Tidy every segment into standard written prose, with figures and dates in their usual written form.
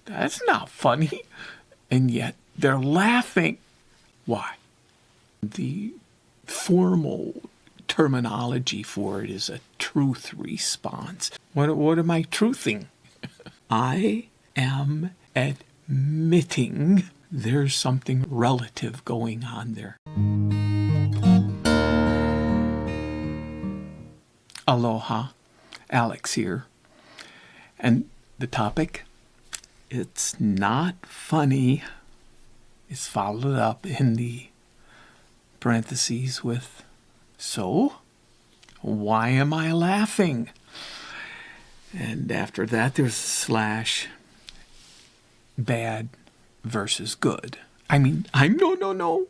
That's not funny. And yet they're laughing. Why? The formal terminology for it is a truth response. What am I truthing? I am admitting there's something relative going on there. Aloha, Alex here. And the topic, it's not funny, is followed up in the parentheses with, so, why am I laughing? And after that, there's a slash, bad versus good. No.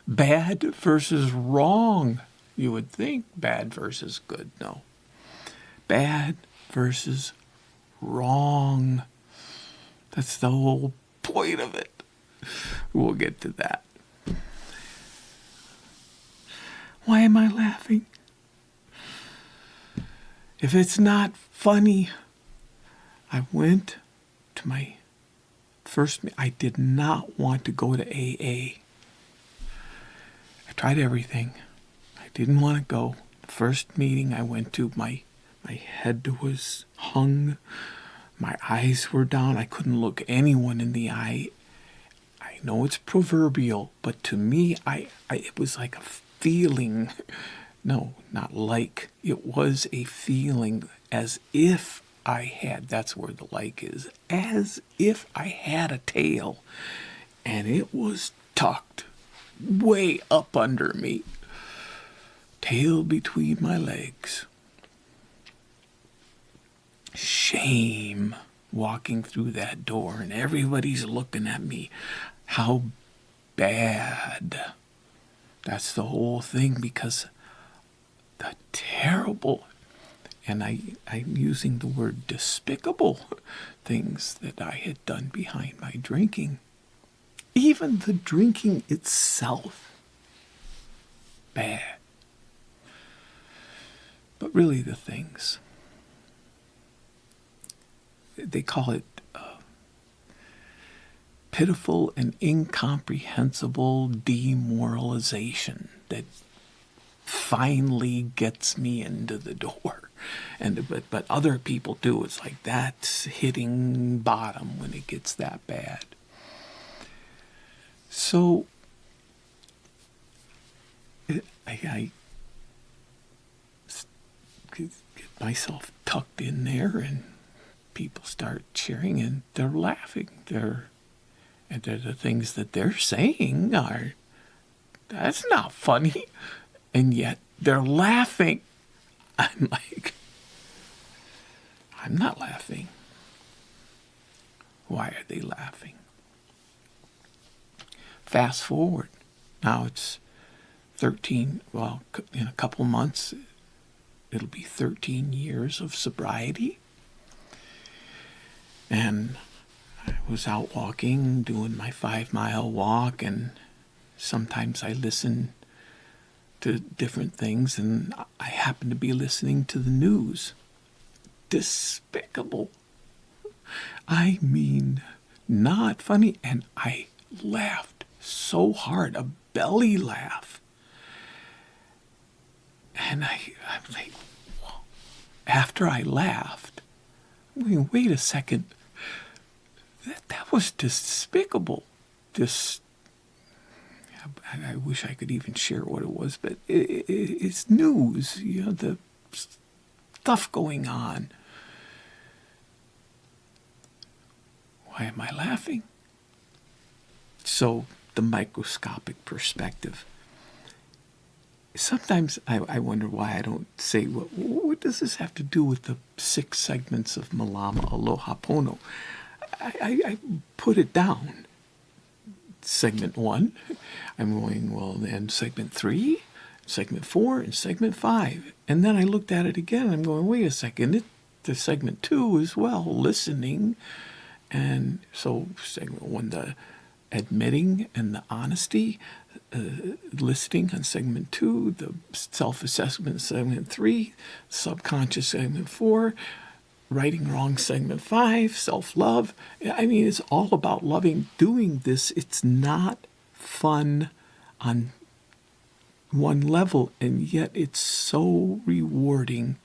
Bad versus wrong. You would think bad versus good. No. Bad versus wrong. That's the whole point of it. We'll get to that. Why am I laughing? If it's not funny, I went to my first, I did not want to go to AA. I tried everything. I didn't want to go. The first meeting I went to, my head was hung. My eyes were down. I couldn't look anyone in the eye. I know it's proverbial, but to me, it was like a feeling. No, not like. It was a feeling as if I had, that's where the like is, as if I had a tail and it was tucked way up under me, tail between my legs. Shame walking through that door and everybody's looking at me. How bad. That's the whole thing, because the terrible, and I'm using the word despicable, things that I had done behind my drinking. Even the drinking itself. Bad. But really the things. They call it pitiful and incomprehensible demoralization that finally gets me into the door. But other people do. It's like that's hitting bottom when it gets that bad. So I get myself tucked in there, and people start cheering and they're laughing. And the things that they're saying are, that's not funny. And yet they're laughing. I'm like, I'm not laughing. Why are they laughing? Fast forward. Now it's 13, well, in a couple months, it'll be 13 years of sobriety. And I was out walking, doing my 5-mile walk, and sometimes I listen to different things, and I happen to be listening to the news. Despicable. I mean, not funny. And I laughed so hard, a belly laugh. And I'm like, whoa. After I laughed, I mean, wait a second. That was despicable. I wish I could even share what it was, but it's news, the stuff going on. Why am I laughing? So the microscopic perspective. Sometimes I wonder why I don't say, what does this have to do with the 6 segments of Malama Aloha Pono? I put it down. Segment 1, I'm going, well, then segment 3, segment 4, and segment 5. And then I looked at it again, and I'm going, wait a second, the segment 2 as well, listening. And so segment 1, the admitting and the honesty, listening on segment 2, the self-assessment segment 3, subconscious segment 4, Righting Wrong Segment 5, self-love. I mean, it's all about loving. Doing this, it's not fun on one level, and yet it's so rewarding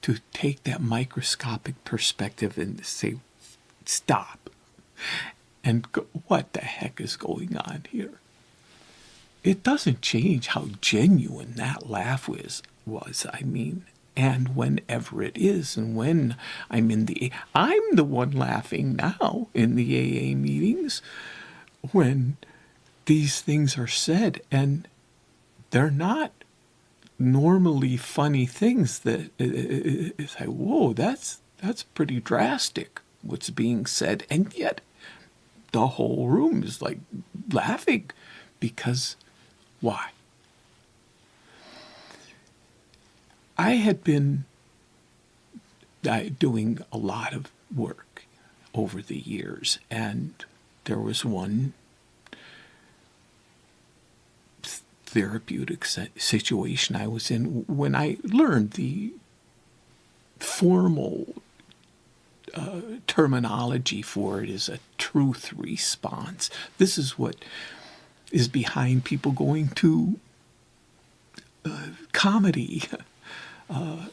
to take that microscopic perspective and say, stop, and go, what the heck is going on here? It doesn't change how genuine that laugh was. I mean, and whenever it is, and when I'm the one laughing now in the AA meetings when these things are said, and they're not normally funny things that it's like, whoa, that's pretty drastic what's being said, and yet the whole room is like laughing because why? I had been doing a lot of work over the years, and there was one therapeutic situation I was in when I learned the formal terminology for it is a truth response. This is what is behind people going to comedy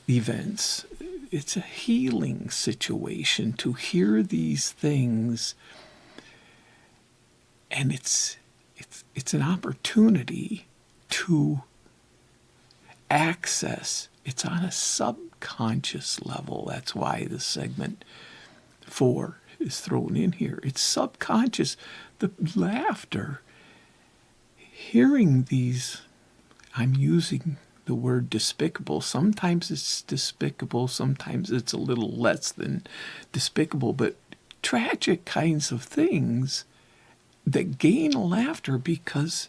events. It's a healing situation to hear these things, and it's an opportunity to access. It's on a subconscious level. That's why the segment 4 is thrown in here. It's subconscious. The laughter, hearing these, I'm using the word despicable. Sometimes it's despicable, sometimes it's a little less than despicable, but tragic kinds of things that gain laughter because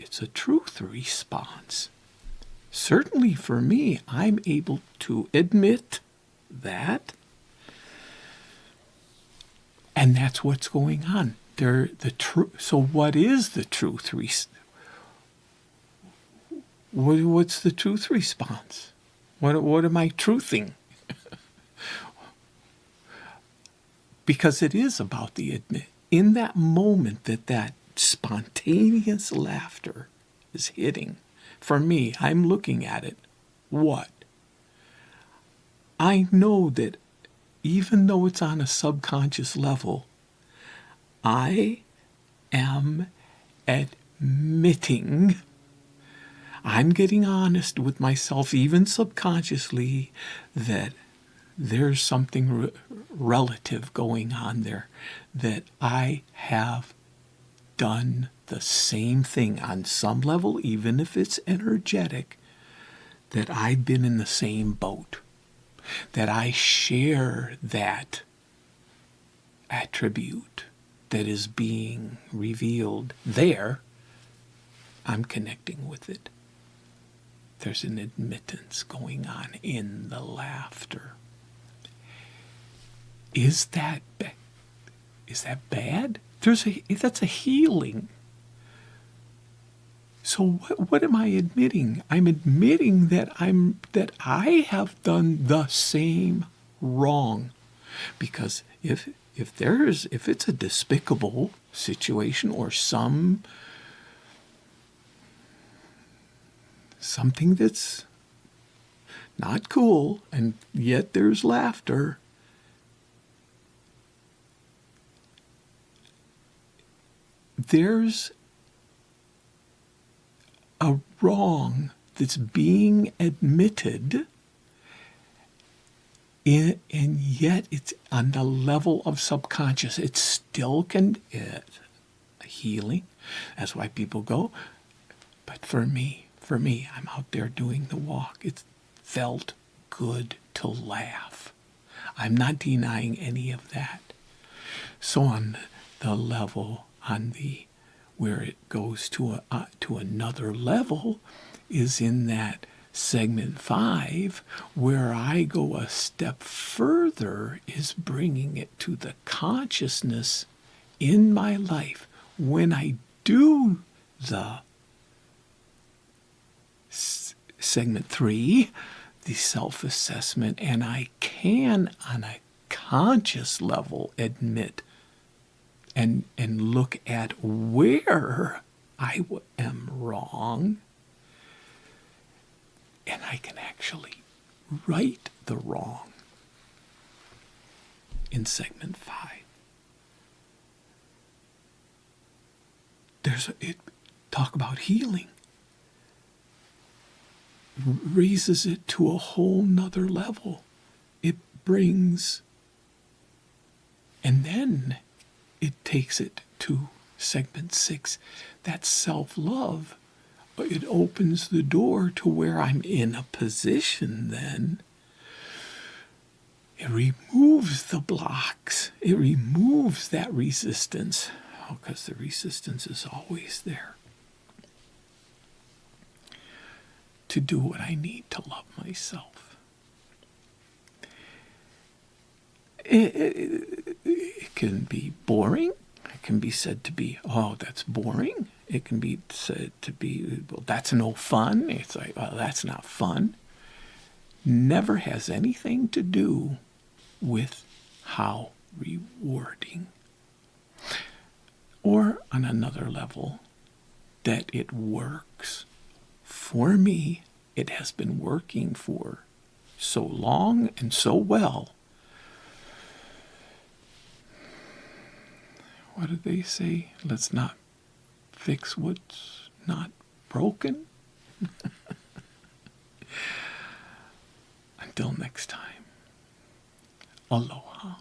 it's a truth response. Certainly for me, I'm able to admit that, and that's what's going on. So what is the truth what's the truth response? What am I truthing? Because it is about the admit. In that moment that spontaneous laughter is hitting, for me, I'm looking at it. What? I know that even though it's on a subconscious level, I am admitting, I'm getting honest with myself, even subconsciously, that there's something relative going on there, that I have done the same thing on some level, even if it's energetic, that I've been in the same boat, that I share that attribute that is being revealed there. I'm connecting with it. There's an admittance going on in the laughter. Is that bad? That's a healing. So what am I admitting? I'm admitting that I have done the same wrong. Because if it's a despicable situation or something that's not cool, and yet there's laughter, there's a wrong that's being admitted, and yet it's on the level of subconscious. It still can healing. That's why people go. But for me, I'm out there doing the walk. It felt good to laugh. I'm not denying any of that. So on the level, where it goes to another level, is in that segment 5, where I go a step further, is bringing it to the consciousness in my life when I do the segment 3, the self-assessment, and I can, on a conscious level, admit and look at where I am wrong, and I can actually right the wrong in segment 5. Talk about healing. Raises it to a whole nother level. It brings, and then it takes it to segment 6. That's self-love. It opens the door to where I'm in a position then. It removes the blocks. It removes that resistance. Because the resistance is always there. To do what I need to love myself. It can be boring. It can be said to be, oh, that's boring. It can be said to be, well, that's no fun. It's like, well, that's not fun. Never has anything to do with how rewarding. Or on another level, that it works. For me, it has been working for so long and so well. What did they say? Let's not fix what's not broken. Until next time, aloha.